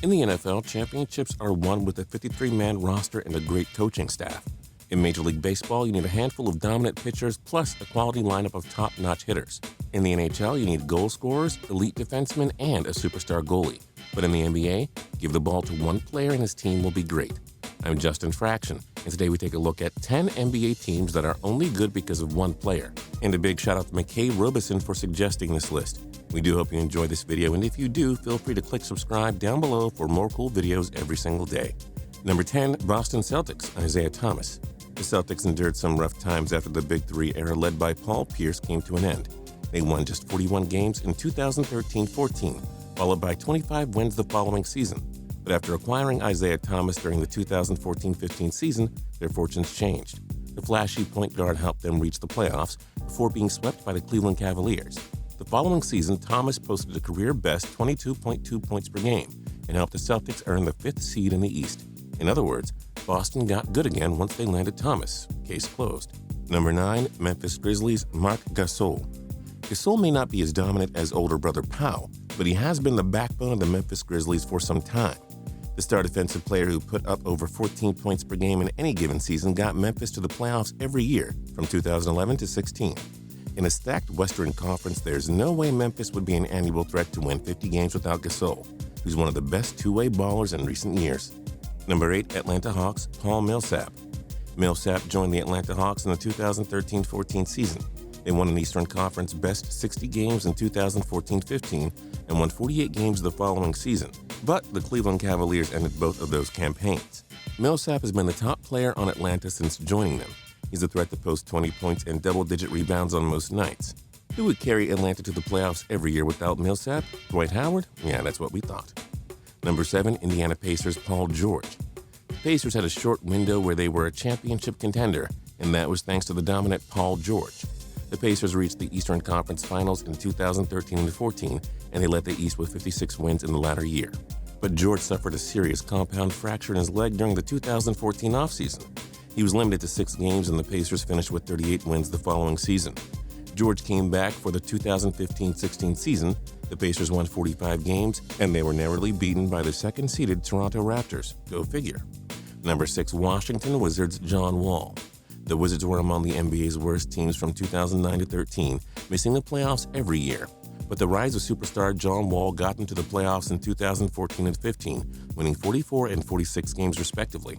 In the NFL, championships are won with a 53-man roster and a great coaching staff. In Major League Baseball, you need a handful of dominant pitchers plus a quality lineup of top-notch hitters. In the NHL, you need goal scorers, elite defensemen, and a superstar goalie. But in the NBA, give the ball to one player and his team will be great. I'm Justin Fraction, and today we take a look at 10 NBA teams that are only good because of one player. And a big shout out to McKay Robison for suggesting this list. We do hope you enjoy this video, and if you do, feel free to click subscribe down below for more cool videos every single day. Number 10, Boston Celtics, Isaiah Thomas. The Celtics endured some rough times after the Big Three era led by Paul Pierce came to an end. They won just 41 games in 2013-14, followed by 25 wins the following season. But after acquiring Isaiah Thomas during the 2014-15 season, their fortunes changed. The flashy point guard helped them reach the playoffs before being swept by the Cleveland Cavaliers. The following season, Thomas posted a career-best 22.2 points per game and helped the Celtics earn the 5th seed in the East. In other words, Boston got good again once they landed Thomas. Case closed. Number 9, Memphis Grizzlies, Marc Gasol. Gasol may not be as dominant as older brother Pau, but he has been the backbone of the Memphis Grizzlies for some time. The star defensive player who put up over 14 points per game in any given season got Memphis to the playoffs every year from 2011 to 16. In a stacked Western Conference, there's no way Memphis would be an annual threat to win 50 games without Gasol, who's one of the best two-way ballers in recent years. Number 8, Atlanta Hawks, Paul Millsap. Millsap joined the Atlanta Hawks in the 2013-14 season. They won an Eastern Conference best 60 games in 2014-15 and won 48 games the following season. But the Cleveland Cavaliers ended both of those campaigns. Millsap has been the top player on Atlanta since joining them. He's a threat to post 20 points and double-digit rebounds on most nights. Who would carry Atlanta to the playoffs every year without Millsap? Dwight Howard? Yeah, that's what we thought. Number 7, Indiana Pacers, Paul George. The Pacers had a short window where they were a championship contender, and that was thanks to the dominant Paul George. The Pacers reached the Eastern Conference Finals in 2013-14, and they led the East with 56 wins in the latter year. But George suffered a serious compound fracture in his leg during the 2014 offseason. He was limited to 6 games, and the Pacers finished with 38 wins the following season. George came back for the 2015-16 season. The Pacers won 45 games, and they were narrowly beaten by the second-seeded Toronto Raptors. Go figure. Number 6, Washington Wizards, John Wall. The Wizards were among the NBA's worst teams from 2009 to 13, missing the playoffs every year. But the rise of superstar John Wall got them to the playoffs in 2014 and 15, winning 44 and 46 games respectively.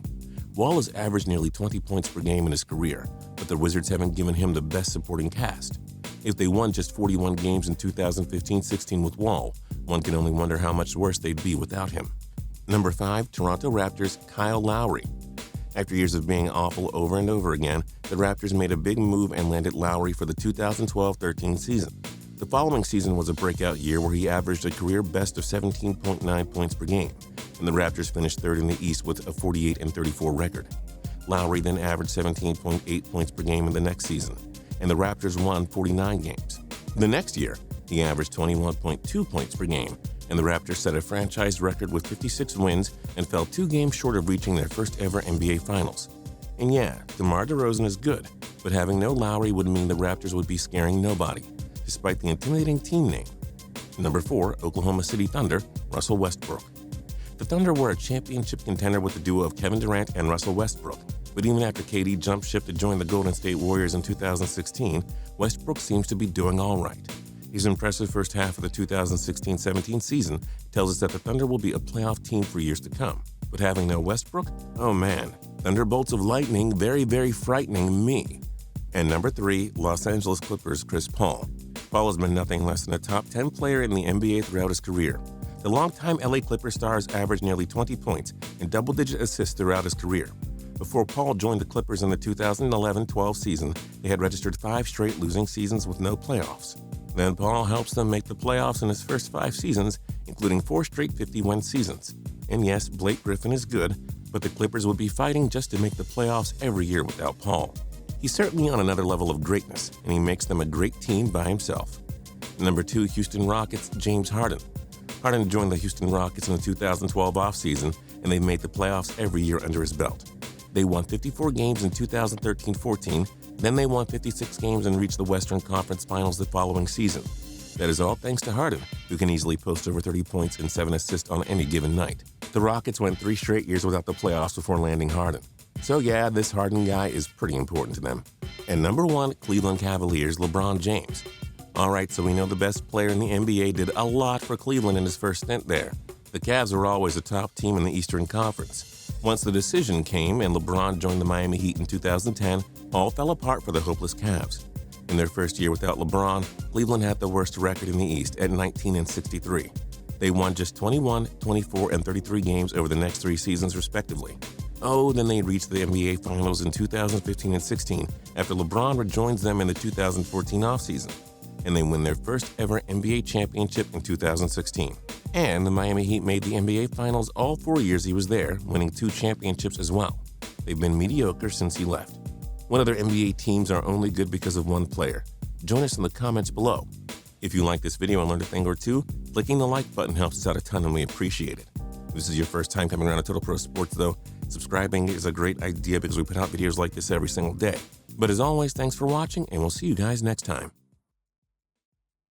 Wall has averaged nearly 20 points per game in his career, but the Wizards haven't given him the best supporting cast. If they won just 41 games in 2015-16 with Wall, one can only wonder how much worse they'd be without him. Number 5, Toronto Raptors, Kyle Lowry. After years of being awful over and over again, the Raptors made a big move and landed Lowry for the 2012-13 season. The following season was a breakout year where he averaged a career best of 17.9 points per game, and the Raptors finished third in the East with a 48-34 record. Lowry then averaged 17.8 points per game in the next season, and the Raptors won 49 games. The next year, he averaged 21.2 points per game, and the Raptors set a franchise record with 56 wins and fell 2 games short of reaching their first ever NBA Finals. And yeah, DeMar DeRozan is good, but having no Lowry would mean the Raptors would be scaring nobody, despite the intimidating team name. Number 4, Oklahoma City Thunder, Russell Westbrook. The Thunder were a championship contender with the duo of Kevin Durant and Russell Westbrook, but even after KD jumped ship to join the Golden State Warriors in 2016, Westbrook seems to be doing all right. His impressive first half of the 2016-17 season tells us that the Thunder will be a playoff team for years to come. But having no Westbrook? Oh man, thunderbolts of lightning, very, very frightening me. And number 3, Los Angeles Clippers, Chris Paul. Paul has been nothing less than a top 10 player in the NBA throughout his career. The longtime LA Clippers star has averaged nearly 20 points and double-digit assists throughout his career. Before Paul joined the Clippers in the 2011-12 season, they had registered 5 straight losing seasons with no playoffs. Then Paul helps them make the playoffs in his first 5 seasons, including 4 straight 50-win seasons. And yes, Blake Griffin is good, but the Clippers would be fighting just to make the playoffs every year without Paul. He's certainly on another level of greatness, and he makes them a great team by himself. Number 2, Houston Rockets, James Harden. Harden joined the Houston Rockets in the 2012 offseason, and they've made the playoffs every year under his belt. They won 54 games in 2013-14, then they won 56 games and reached the Western Conference Finals the following season. That is all thanks to Harden, who can easily post over 30 points and 7 assists on any given night. The Rockets went 3 straight years without the playoffs before landing Harden. So yeah, this Harden guy is pretty important to them. And number 1, Cleveland Cavaliers, LeBron James. Alright, so we know the best player in the NBA did a lot for Cleveland in his first stint there. The Cavs were always a top team in the Eastern Conference. Once the decision came and LeBron joined the Miami Heat in 2010, all fell apart for the hopeless Cavs. In their first year without LeBron, Cleveland had the worst record in the East at 19-63. They won just 21, 24, and 33 games over the next 3 seasons respectively. Oh, then they reached the NBA Finals in 2015 and 16 after LeBron rejoins them in the 2014 offseason. And they win their first ever NBA championship in 2016. And the Miami Heat made the NBA Finals all 4 years he was there, winning 2 championships as well. They've been mediocre since he left. What other NBA teams are only good because of one player? Join us in the comments below. If you like this video and learned a thing or two, clicking the like button helps us out a ton and we appreciate it. If this is your first time coming around to Total Pro Sports though, subscribing is a great idea because we put out videos like this every single day. But as always, thanks for watching and we'll see you guys next time.